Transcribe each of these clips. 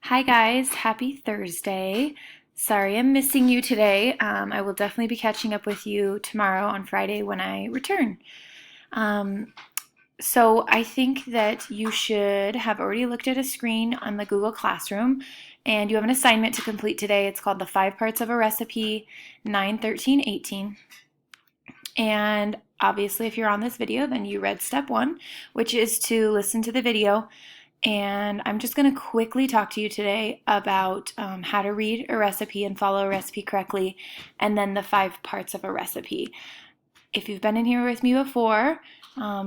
Hi guys, happy Thursday. Sorry I'm missing you today. I will definitely be catching up with you tomorrow on Friday when I return. Um, so I think that you should have already looked at a screen on the Google Classroom and you have an assignment to complete today. It's called the 5 parts of a recipe 9, 13, 18. And obviously if you're on this video, then you read step 1, which is to listen to the video, and I'm just going to quickly talk to you today about how to read a recipe and follow a recipe correctly, and then the 5 parts of a recipe. If you've been in here with me before,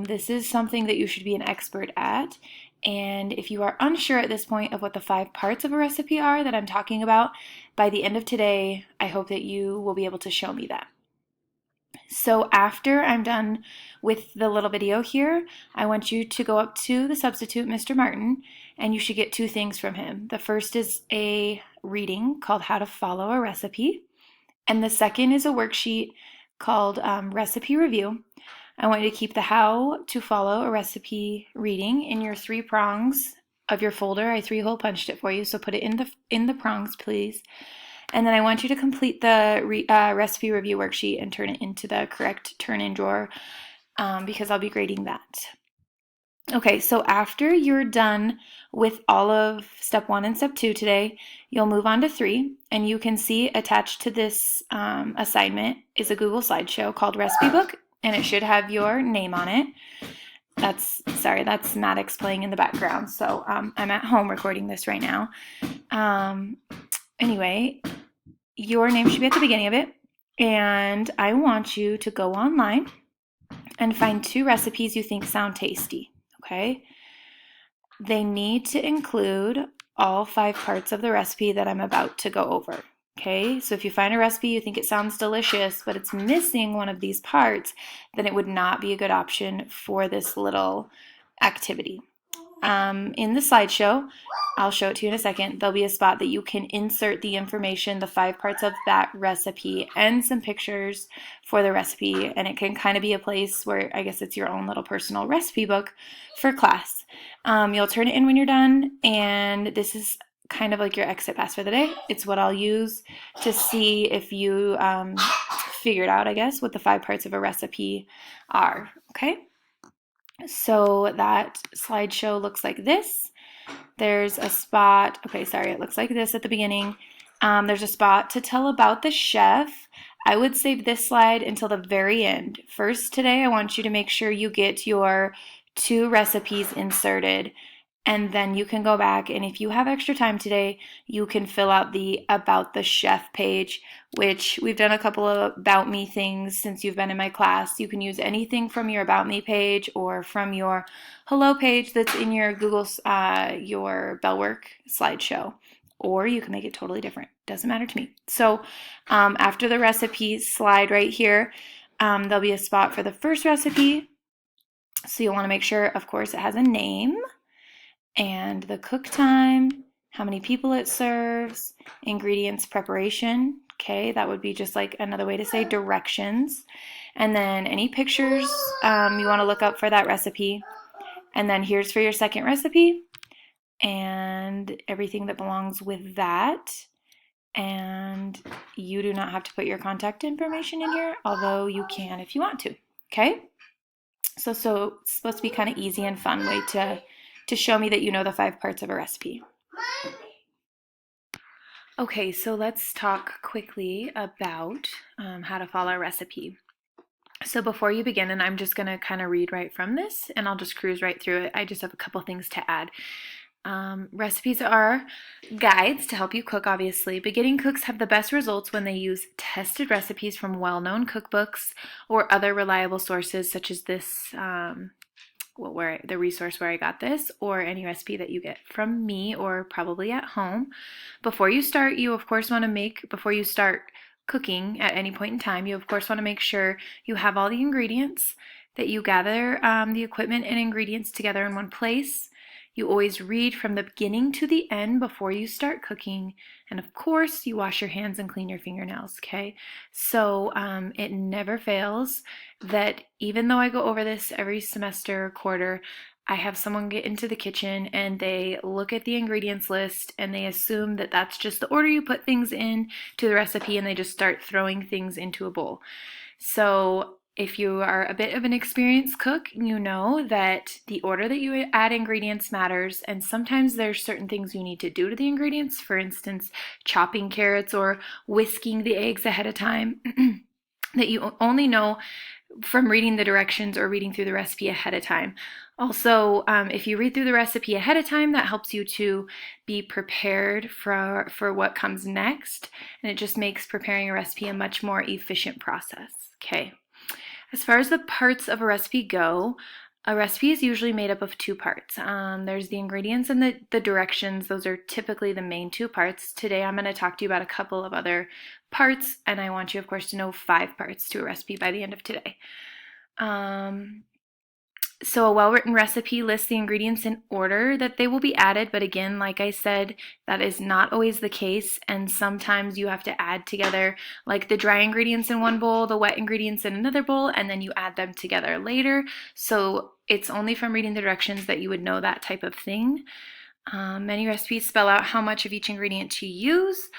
this is something that you should be an expert at. And if you are unsure at this point of what the 5 parts of a recipe are that I'm talking about, by the end of today, I hope that you will be able to show me that. So after I'm done with the little video here, I want you to go up to the substitute, Mr. Martin, and you should get 2 things from him. The first is a reading called How to Follow a Recipe, and the second is a worksheet called Recipe Review. I want you to keep the How to Follow a Recipe reading in your 3 prongs of your folder. I 3-hole punched it for you, so put it in the prongs, please. And then I want you to complete the recipe review worksheet and turn it into the correct turn-in drawer because I'll be grading that. Okay, so after you're done with all of step 1 and step 2 today, you'll move on to 3, and you can see attached to this assignment is a Google slideshow called Recipe Book, and it should have your name on it. That's Maddox playing in the background, so I'm at home recording this right now. Anyway, your name should be at the beginning of it, and I want you to go online and find 2 recipes you think sound tasty, okay? They need to include all 5 parts of the recipe that I'm about to go over, okay? So if you find a recipe you think it sounds delicious, but it's missing one of these parts, then it would not be a good option for this little activity. In the slideshow, I'll show it to you in a second, there'll be a spot that you can insert the information, the 5 parts of that recipe, and some pictures for the recipe, and it can kind of be a place where I guess it's your own little personal recipe book for class. You'll turn it in when you're done, and this is kind of like your exit pass for the day. It's what I'll use to see if you figured out, I guess, what the 5 parts of a recipe are, okay? So that slideshow looks like this. There's a spot, it looks like this at the beginning. There's a spot to tell about the chef. I would save this slide until the very end. First today, I want you to make sure you get your 2 recipes inserted, and then you can go back, and if you have extra time today, you can fill out the About the Chef page, which we've done a couple of About Me things since you've been in my class. You can use anything from your About Me page or from your Hello page that's in your Google, your Bellwork slideshow, or you can make it totally different. Doesn't matter to me. So after the recipe slide right here, there'll be a spot for the first recipe. So you'll want to make sure, of course, it has a name, and the cook time, how many people it serves, ingredients preparation, okay, that would be just like another way to say directions, and then any pictures you want to look up for that recipe, and then here's for your second recipe, and everything that belongs with that, and you do not have to put your contact information in here, although you can if you want to, okay? So it's supposed to be kind of easy and fun way to show me that you know the 5 parts of a recipe. Okay, so let's talk quickly about how to follow a recipe. So before you begin, and I'm just going to kind of read right from this, and I'll just cruise right through it. I just have a couple things to add. Recipes are guides to help you cook, obviously. Beginning cooks have the best results when they use tested recipes from well-known cookbooks or other reliable sources such as this the resource where I got this, or any recipe that you get from me or probably at home. Before you start cooking at any point in time, you of course want to make sure you have all the ingredients, that you gather the equipment and ingredients together in one place. You always read from the beginning to the end before you start cooking. And of course, you wash your hands and clean your fingernails, okay? So it never fails that even though I go over this every semester or quarter, I have someone get into the kitchen and they look at the ingredients list and they assume that that's just the order you put things in to the recipe, and they just start throwing things into a bowl. So if you are a bit of an experienced cook, you know that the order that you add ingredients matters, and sometimes there's certain things you need to do to the ingredients. For instance, chopping carrots or whisking the eggs ahead of time that you only know from reading the directions or reading through the recipe ahead of time. Also, if you read through the recipe ahead of time, that helps you to be prepared for what comes next, and it just makes preparing a recipe a much more efficient process. Okay. As far as the parts of a recipe go, a recipe is usually made up of two parts. There's the ingredients and the directions. Those are typically the main two parts. Today I'm going to talk to you about a couple of other parts, and I want you, of course, to know 5 parts to a recipe by the end of today. So a well-written recipe lists the ingredients in order that they will be added, but again, like I said, that is not always the case, and sometimes you have to add together like the dry ingredients in one bowl, the wet ingredients in another bowl, and then you add them together later. So it's only from reading the directions that you would know that type of thing. Many recipes spell out how much of each ingredient to use.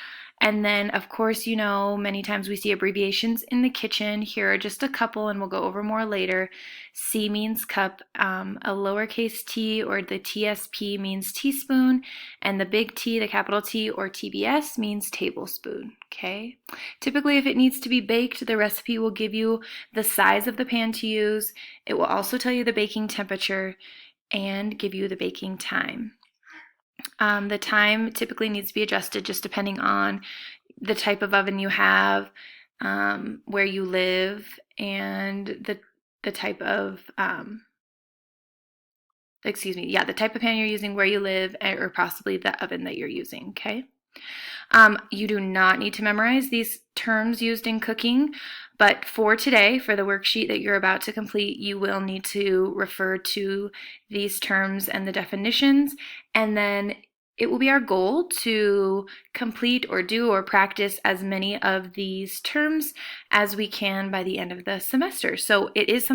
And then, of course, you know, many times we see abbreviations in the kitchen. Here are just a couple, and we'll go over more later. C means cup, a lowercase t or the TSP means teaspoon, and the big T, the capital T or TBS means tablespoon, okay? Typically, if it needs to be baked, the recipe will give you the size of the pan to use. It will also tell you the baking temperature and give you the baking time. The time typically needs to be adjusted just depending on the type of oven you have, where you live, and the type of the type of pan you're using, where you live, or possibly the oven that you're using. Okay. You do not need to memorize these terms used in cooking, but for today, for the worksheet that you're about to complete, you will need to refer to these terms and the definitions, and then it will be our goal to complete or do or practice as many of these terms as we can by the end of the semester. So this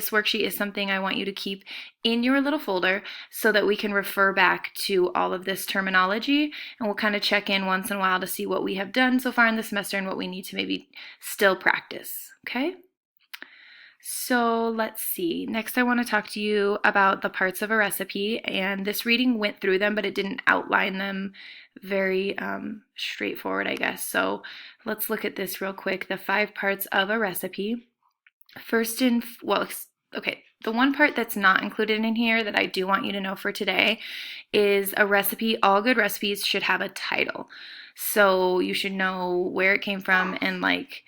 worksheet is something I want you to keep in your little folder so that we can refer back to all of this terminology, and we'll kind of check in once in a while to see what we have done so far in the semester and what we need to maybe still practice, okay? So let's see. Next, I want to talk to you about the parts of a recipe, and this reading went through them, but it didn't outline them very straightforward, I guess. So let's look at this real quick. The 5 parts of a recipe. The one part that's not included in here that I do want you to know for today is a recipe. All good recipes should have a title. So you should know where it came from and like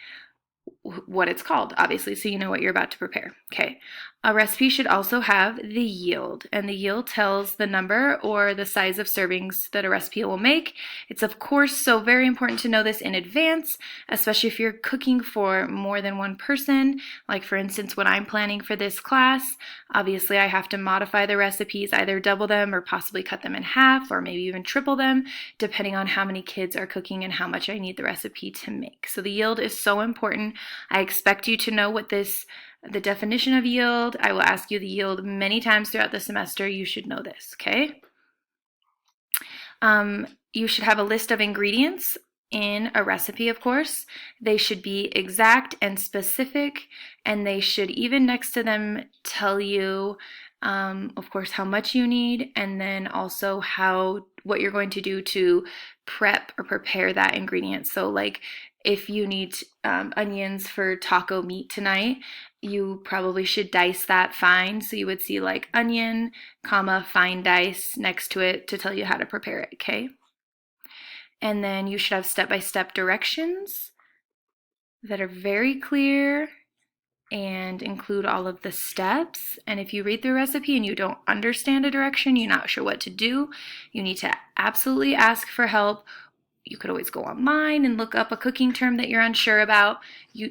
what it's called, obviously, so you know what you're about to prepare. Okay. A recipe should also have the yield, and the yield tells the number or the size of servings that a recipe will make. It's, of course, so very important to know this in advance, especially if you're cooking for more than one person. Like, for instance, when I'm planning for this class, obviously I have to modify the recipes, either double them or possibly cut them in half or maybe even triple them, depending on how many kids are cooking and how much I need the recipe to make. So the yield is so important. I expect you to know the definition of yield. I will ask you the yield many times throughout the semester. You should know this, okay? You should have a list of ingredients in a recipe, of course. They should be exact and specific, and they should even next to them tell you, of course, how much you need, and then also what you're going to do to prep or prepare that ingredient. So like if you need onions for taco meat tonight, you probably should dice that fine. So you would see like onion, comma, fine dice next to it to tell you how to prepare it, okay? And then you should have step-by-step directions that are very clear and include all of the steps. And if you read through a recipe and you don't understand a direction, you're not sure what to do, you need to absolutely ask for help. You could always go online and look up a cooking term that you're unsure about.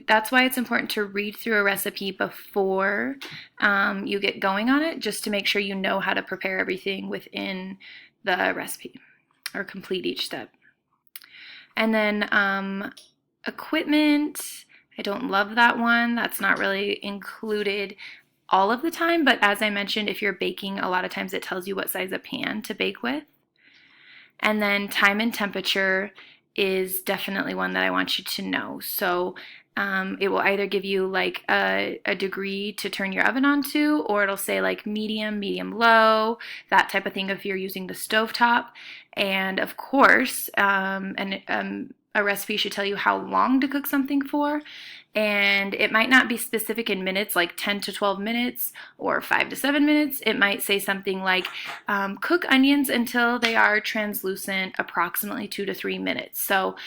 That's why it's important to read through a recipe before you get going on it, just to make sure you know how to prepare everything within the recipe or complete each step. And then equipment, I don't love that one. That's not really included all of the time, but as I mentioned, if you're baking, a lot of times it tells you what size of pan to bake with. And then time and temperature is definitely one that I want you to know. So it will either give you like a degree to turn your oven on to, or it'll say like medium, medium low, that type of thing if you're using the stovetop. And of course, a recipe should tell you how long to cook something for. And it might not be specific in minutes, like 10 to 12 minutes or 5 to 7 minutes. It might say something like cook onions until they are translucent, approximately 2 to 3 minutes. So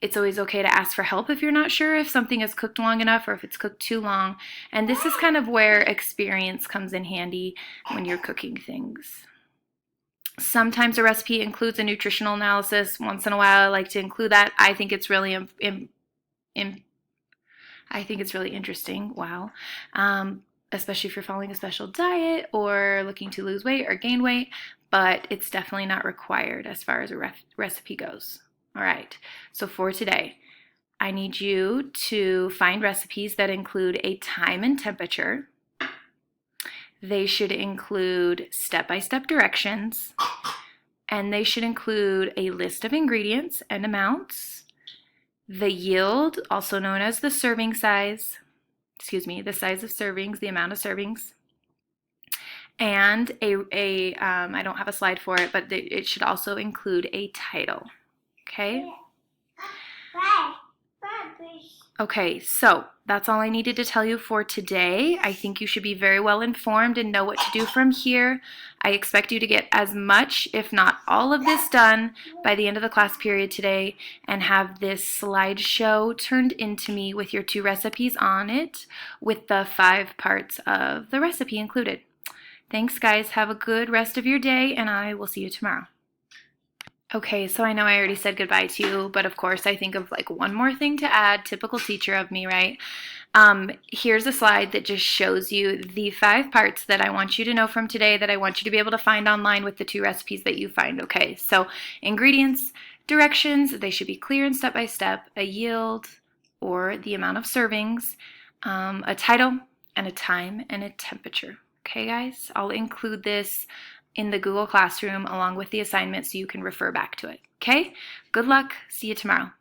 it's always okay to ask for help if you're not sure if something is cooked long enough or if it's cooked too long. And this is kind of where experience comes in handy when you're cooking things. Sometimes a recipe includes a nutritional analysis. Once in a while, I like to include that. I think it's really interesting. Wow. Especially if you're following a special diet or looking to lose weight or gain weight, but it's definitely not required as far as a recipe goes. All right, so for today, I need you to find recipes that include a time and temperature. They should include step-by-step directions, and they should include a list of ingredients and amounts, the yield, also known as the serving size, the size of servings, the amount of servings, and I don't have a slide for it, but it should also include a title. Okay? Okay, so that's all I needed to tell you for today. I think you should be very well informed and know what to do from here. I expect you to get as much, if not all of this done by the end of the class period today and have this slideshow turned into me with your 2 recipes on it with the 5 parts of the recipe included. Thanks, guys. Have a good rest of your day, and I will see you tomorrow. Okay, so I know I already said goodbye to you, but of course I think of like one more thing to add, typical teacher of me, right? Here's a slide that just shows you the 5 parts that I want you to know from today that I want you to be able to find online with the 2 recipes that you find, okay? So ingredients, directions, they should be clear and step by step, a yield or the amount of servings, a title, and a time and a temperature. Okay, guys? I'll include this in the Google Classroom along with the assignment so you can refer back to it. Okay? Good luck. See you tomorrow.